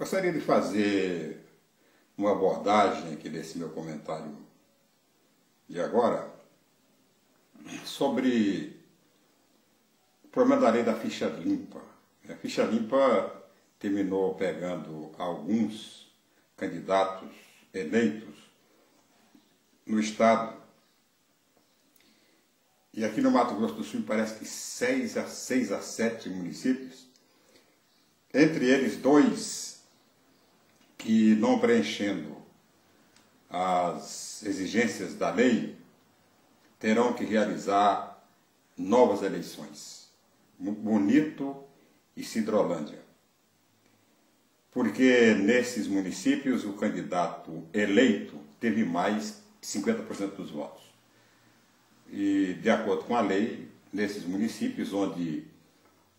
Gostaria de fazer uma abordagem aqui desse meu comentário de agora sobre o problema da lei da ficha limpa. A ficha limpa terminou pegando alguns candidatos eleitos no Estado, e aqui no Mato Grosso do Sul parece que 6 a 7 municípios, entre eles 2 que, não preenchendo as exigências da lei, terão que realizar novas eleições. Bonito e Sidrolândia. Porque nesses municípios o candidato eleito teve mais de 50% dos votos. E, de acordo com a lei, nesses municípios onde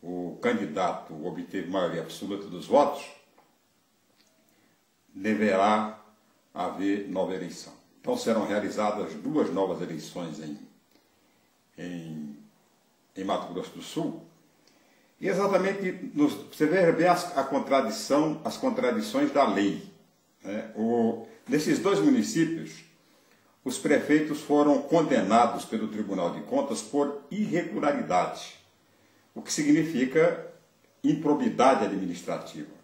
o candidato obteve maioria absoluta dos votos, deverá haver nova eleição. Então serão realizadas 2 novas eleições em Mato Grosso do Sul. E exatamente, você vê bem as contradições da lei, né? Nesses 2 municípios, os prefeitos foram condenados pelo Tribunal de Contas por irregularidade, o que significa improbidade administrativa.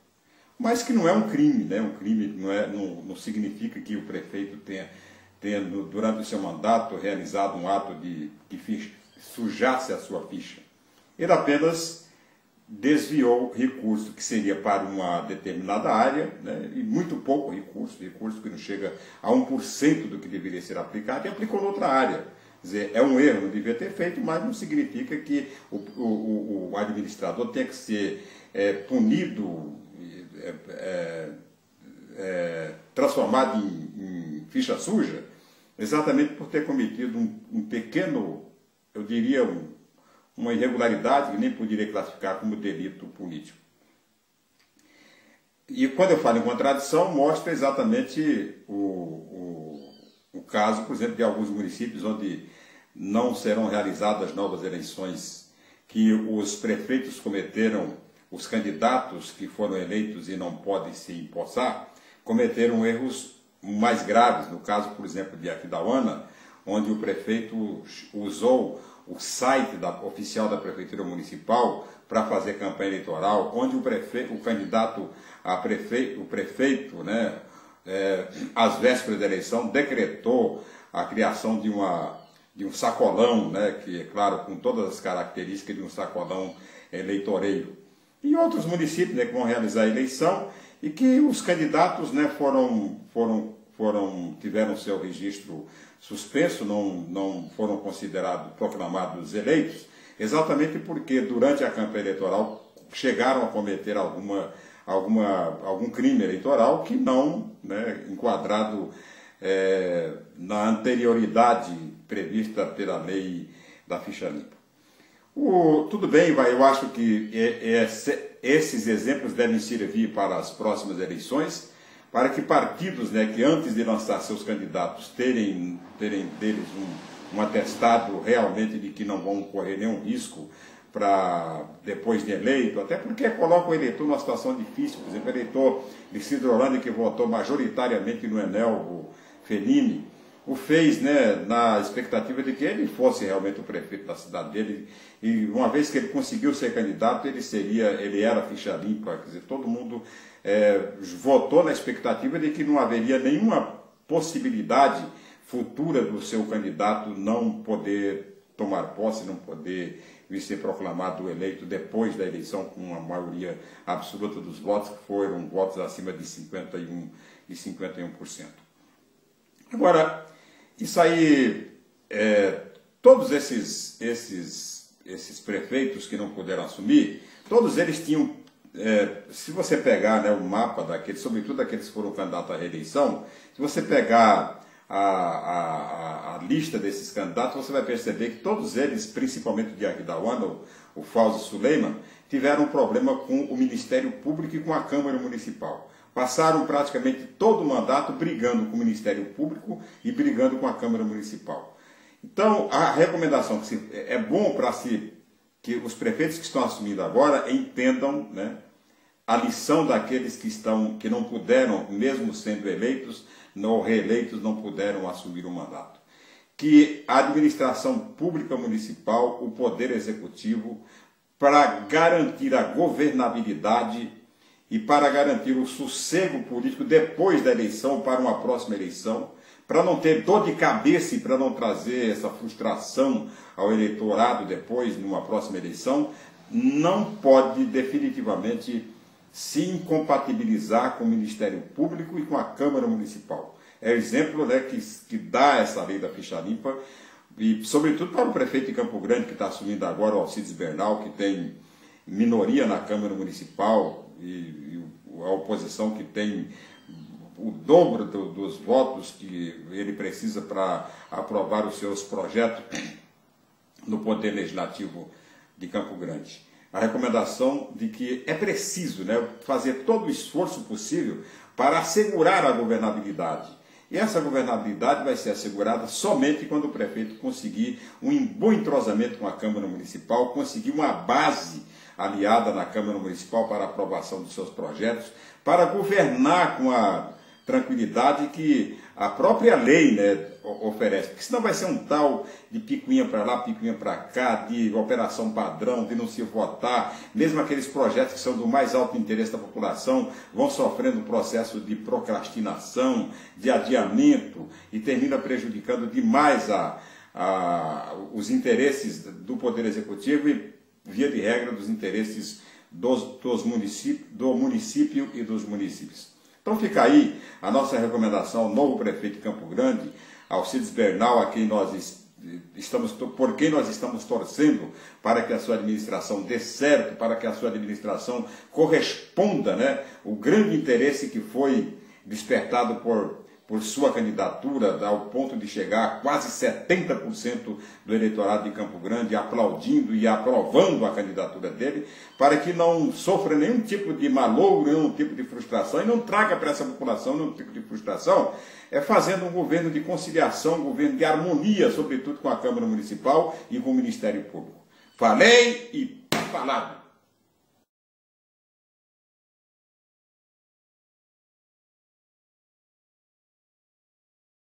Mas que não é um crime, né? Um crime não significa que o prefeito tenha, durante o seu mandato, realizado um ato que sujasse a sua ficha. Ele apenas desviou recurso que seria para uma determinada área, né, e muito pouco recurso que não chega a 1% do que deveria ser aplicado, e aplicou noutra área. Quer dizer, é um erro, não devia ter feito, mas não significa que o administrador tenha que ser punido, transformado em ficha suja, exatamente por ter cometido um pequeno, eu diria, uma irregularidade que nem poderia classificar como delito político. E quando eu falo em contradição, mostra exatamente o caso, por exemplo, de alguns municípios onde não serão realizadas novas eleições, que os prefeitos cometeram, os candidatos que foram eleitos e não podem se empossar, cometeram erros mais graves. No caso, por exemplo, de Aquidauana, onde o prefeito usou o site oficial da Prefeitura Municipal para fazer campanha eleitoral, onde o candidato a prefeito, né, às vésperas da eleição, decretou a criação de um sacolão, né, que é claro, com todas as características de um sacolão eleitoreiro. E outros municípios, né, que vão realizar a eleição e que os candidatos, né, tiveram seu registro suspenso, não foram proclamados eleitos, exatamente porque durante a campanha eleitoral chegaram a cometer algum crime eleitoral que não, né, enquadrado na anterioridade prevista pela lei da ficha limpa. Tudo bem, eu acho que esses exemplos devem servir para as próximas eleições, para que partidos, né, que antes de lançar seus candidatos terem deles um atestado realmente de que não vão correr nenhum risco para depois de eleito, até porque coloca o eleitor numa situação difícil. Por exemplo, o eleitor de Sidrolândia, que votou majoritariamente no Enel Fellini, o fez, né, na expectativa de que ele fosse realmente o prefeito da cidade dele, e uma vez que ele conseguiu ser candidato, ele era ficha limpa. Quer dizer, todo mundo votou na expectativa de que não haveria nenhuma possibilidade futura do seu candidato não poder tomar posse, não poder vir ser proclamado eleito depois da eleição com uma maioria absoluta dos votos, que foram votos acima de 51%. Agora, isso aí, todos esses prefeitos que não puderam assumir, todos eles tinham, se você pegar, né, o mapa daqueles, sobretudo aqueles que foram candidatos à reeleição, se você pegar a lista desses candidatos, você vai perceber que todos eles, principalmente de Aquidauana, o Fausto Suleiman, tiveram um problema com o Ministério Público e com a Câmara Municipal. Passaram praticamente todo o mandato brigando com o Ministério Público e brigando com a Câmara Municipal. Então, a recomendação é bom para que os prefeitos que estão assumindo agora entendam, né, a lição daqueles que não puderam, mesmo sendo eleitos ou reeleitos, não puderam assumir o mandato. Que a administração pública municipal, o poder executivo, para garantir a governabilidade e para garantir o sossego político depois da eleição, para uma próxima eleição, para não ter dor de cabeça e para não trazer essa frustração ao eleitorado depois, numa próxima eleição, não pode definitivamente se incompatibilizar com o Ministério Público e com a Câmara Municipal. É o exemplo, né, que dá essa lei da ficha limpa, e sobretudo para o prefeito de Campo Grande, que está assumindo agora, o Alcides Bernal, que tem minoria na Câmara Municipal, e a oposição que tem o dobro dos votos que ele precisa para aprovar os seus projetos no Poder Legislativo de Campo Grande. A recomendação de que é preciso, né, fazer todo o esforço possível para assegurar a governabilidade. E essa governabilidade vai ser assegurada somente quando o prefeito conseguir um bom entrosamento com a Câmara Municipal, conseguir uma base aliada na Câmara Municipal para a aprovação dos seus projetos, para governar com a tranquilidade que a própria lei, né, oferece. Porque senão vai ser um tal de picuinha para lá, picuinha para cá, de operação padrão, de não se votar. Mesmo aqueles projetos que são do mais alto interesse da população vão sofrendo um processo de procrastinação, de adiamento, e termina prejudicando demais os interesses do Poder Executivo e, via de regra, dos interesses do município e dos municípios. Então fica aí a nossa recomendação ao novo prefeito de Campo Grande, Alcides Bernal, por quem nós estamos torcendo para que a sua administração dê certo, para que a sua administração corresponda, né, o grande interesse que foi despertado por sua candidatura, ao ponto de chegar a quase 70% do eleitorado de Campo Grande aplaudindo e aprovando a candidatura dele, para que não sofra nenhum tipo de malogro, nenhum tipo de frustração, e não traga para essa população nenhum tipo de frustração, fazendo um governo de conciliação, um governo de harmonia, sobretudo com a Câmara Municipal e com o Ministério Público. Falei e falado.